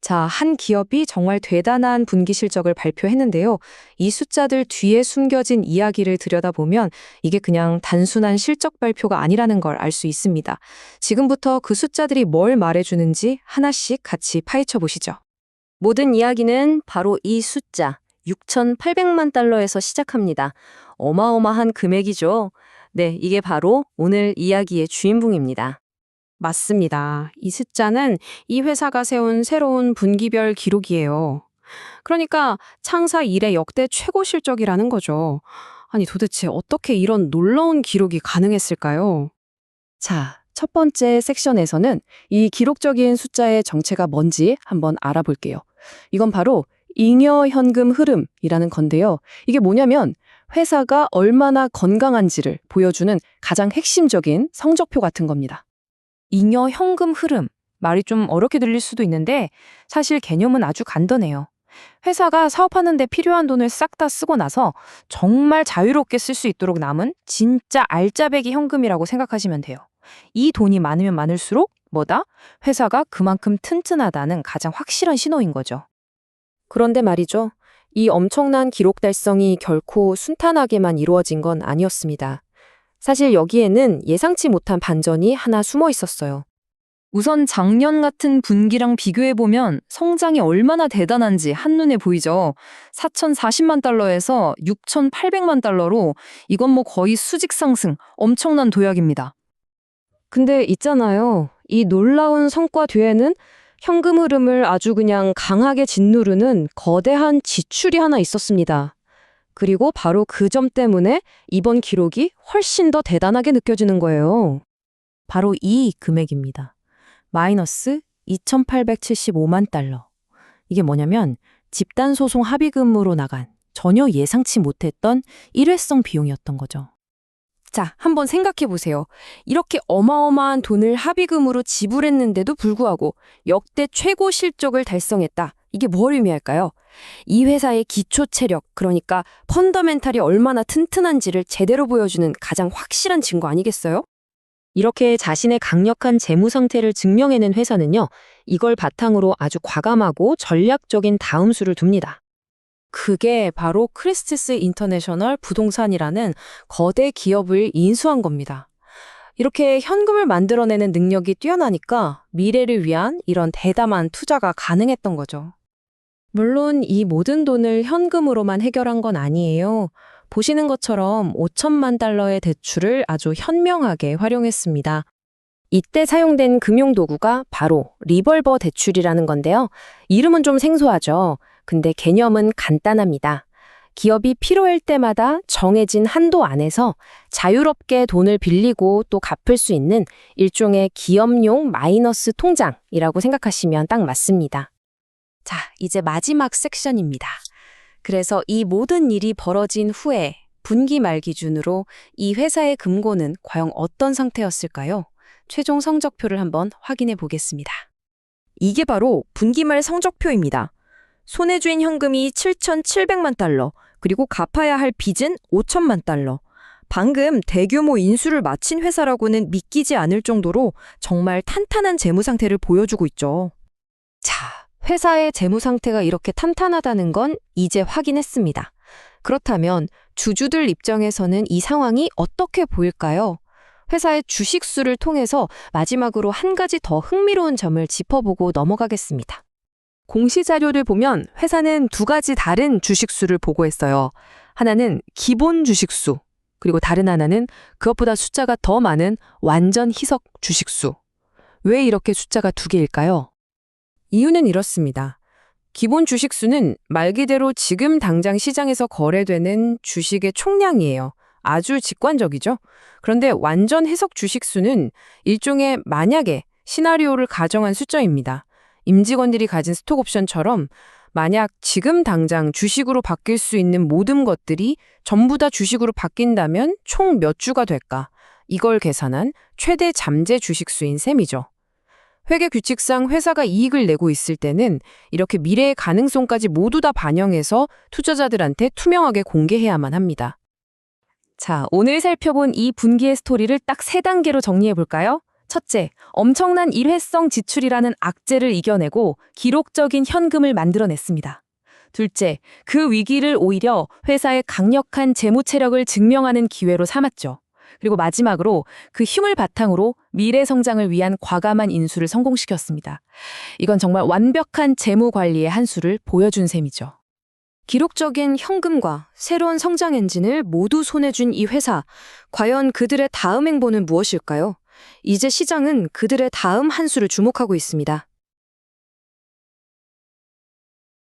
자, 한 기업이 정말 대단한 분기 실적을 발표했는데요. 이 숫자들 뒤에 숨겨진 이야기를 들여다보면 이게 그냥 단순한 실적 발표가 아니라는 걸 알 수 있습니다. 지금부터 그 숫자들이 뭘 말해주는지 하나씩 같이 파헤쳐 보시죠. 모든 이야기는 바로 이 숫자 6,800만 달러에서 시작합니다. 어마어마한 금액이죠. 네, 이게 바로 오늘 이야기의 주인공입니다. 맞습니다. 이 숫자는 이 회사가 세운 새로운 분기별 기록이에요. 그러니까 창사 이래 역대 최고 실적이라는 거죠. 아니 도대체 어떻게 이런 놀라운 기록이 가능했을까요? 자, 첫 번째 섹션에서는 이 기록적인 숫자의 정체가 뭔지 한번 알아볼게요. 이건 바로 잉여 현금 흐름이라는 건데요. 이게 뭐냐면 회사가 얼마나 건강한지를 보여주는 가장 핵심적인 성적표 같은 겁니다. 잉여 현금 흐름. 말이 좀 어렵게 들릴 수도 있는데 사실 개념은 아주 간단해요. 회사가 사업하는 데 필요한 돈을 싹 다 쓰고 나서 정말 자유롭게 쓸 수 있도록 남은 진짜 알짜배기 현금이라고 생각하시면 돼요. 이 돈이 많으면 많을수록 뭐다? 회사가 그만큼 튼튼하다는 가장 확실한 신호인 거죠. 그런데 말이죠. 이 엄청난 기록 달성이 결코 순탄하게만 이루어진 건 아니었습니다. 사실 여기에는 예상치 못한 반전이 하나 숨어 있었어요. 우선 작년 같은 분기랑 비교해보면 성장이 얼마나 대단한지 한눈에 보이죠. 4,040만 달러에서 6,800만 달러로 이건 뭐 거의 수직 상승, 엄청난 도약입니다. 근데 있잖아요. 이 놀라운 성과 뒤에는 현금 흐름을 아주 그냥 강하게 짓누르는 거대한 지출이 하나 있었습니다. 그리고 바로 그 점 때문에 이번 기록이 훨씬 더 대단하게 느껴지는 거예요. 바로 이 금액입니다. 마이너스 2,875만 달러. 이게 뭐냐면 집단소송 합의금으로 나간 전혀 예상치 못했던 일회성 비용이었던 거죠. 자, 한번 생각해 보세요. 이렇게 어마어마한 돈을 합의금으로 지불했는데도 불구하고 역대 최고 실적을 달성했다. 이게 뭘 의미할까요? 이 회사의 기초 체력, 그러니까 펀더멘탈이 얼마나 튼튼한지를 제대로 보여주는 가장 확실한 증거 아니겠어요? 이렇게 자신의 강력한 재무 상태를 증명해낸 회사는요, 이걸 바탕으로 아주 과감하고 전략적인 다음수를 둡니다. 그게 바로 크리스티스 인터내셔널 부동산이라는 거대 기업을 인수한 겁니다. 이렇게 현금을 만들어내는 능력이 뛰어나니까 미래를 위한 이런 대담한 투자가 가능했던 거죠. 물론 이 모든 돈을 현금으로만 해결한 건 아니에요. 보시는 것처럼 5천만 달러의 대출을 아주 현명하게 활용했습니다. 이때 사용된 금융도구가 바로 리벌버 대출이라는 건데요. 이름은 좀 생소하죠. 근데 개념은 간단합니다. 기업이 필요할 때마다 정해진 한도 안에서 자유롭게 돈을 빌리고 또 갚을 수 있는 일종의 기업용 마이너스 통장이라고 생각하시면 딱 맞습니다. 자, 이제 마지막 섹션입니다. 그래서 이 모든 일이 벌어진 후에 분기 말 기준으로 이 회사의 금고는 과연 어떤 상태였을까요? 최종 성적표를 한번 확인해 보겠습니다. 이게 바로 분기말 성적표입니다. 손에 쥔 현금이 7,700만 달러, 그리고 갚아야 할 빚은 5천만 달러. 방금 대규모 인수를 마친 회사라고는 믿기지 않을 정도로 정말 탄탄한 재무 상태를 보여주고 있죠. 자, 회사의 재무 상태가 이렇게 탄탄하다는 건 이제 확인했습니다. 그렇다면 주주들 입장에서는 이 상황이 어떻게 보일까요? 회사의 주식수를 통해서 마지막으로 한 가지 더 흥미로운 점을 짚어보고 넘어가겠습니다. 공시자료를 보면 회사는 두 가지 다른 주식수를 보고했어요. 하나는 기본 주식수, 그리고 다른 하나는 그것보다 숫자가 더 많은 완전 희석 주식수. 왜 이렇게 숫자가 두 개일까요? 이유는 이렇습니다. 기본 주식수는 말 그대로 지금 당장 시장에서 거래되는 주식의 총량이에요. 아주 직관적이죠. 그런데 완전 해석 주식수는 일종의 만약의 시나리오를 가정한 숫자입니다. 임직원들이 가진 스톡옵션처럼 만약 지금 당장 주식으로 바뀔 수 있는 모든 것들이 전부 다 주식으로 바뀐다면 총 몇 주가 될까? 이걸 계산한 최대 잠재 주식수인 셈이죠. 회계 규칙상 회사가 이익을 내고 있을 때는 이렇게 미래의 가능성까지 모두 다 반영해서 투자자들한테 투명하게 공개해야만 합니다. 자, 오늘 살펴본 이 분기의 스토리를 딱 3단계로 정리해 볼까요? 첫째, 엄청난 일회성 지출이라는 악재를 이겨내고 기록적인 현금을 만들어냈습니다. 둘째, 그 위기를 오히려 회사의 강력한 재무 체력을 증명하는 기회로 삼았죠. 그리고 마지막으로 그 힘을 바탕으로 미래 성장을 위한 과감한 인수를 성공시켰습니다. 이건 정말 완벽한 재무 관리의 한 수를 보여준 셈이죠. 기록적인 현금과 새로운 성장 엔진을 모두 손에 쥔 이 회사. 과연 그들의 다음 행보는 무엇일까요? 이제 시장은 그들의 다음 한 수를 주목하고 있습니다.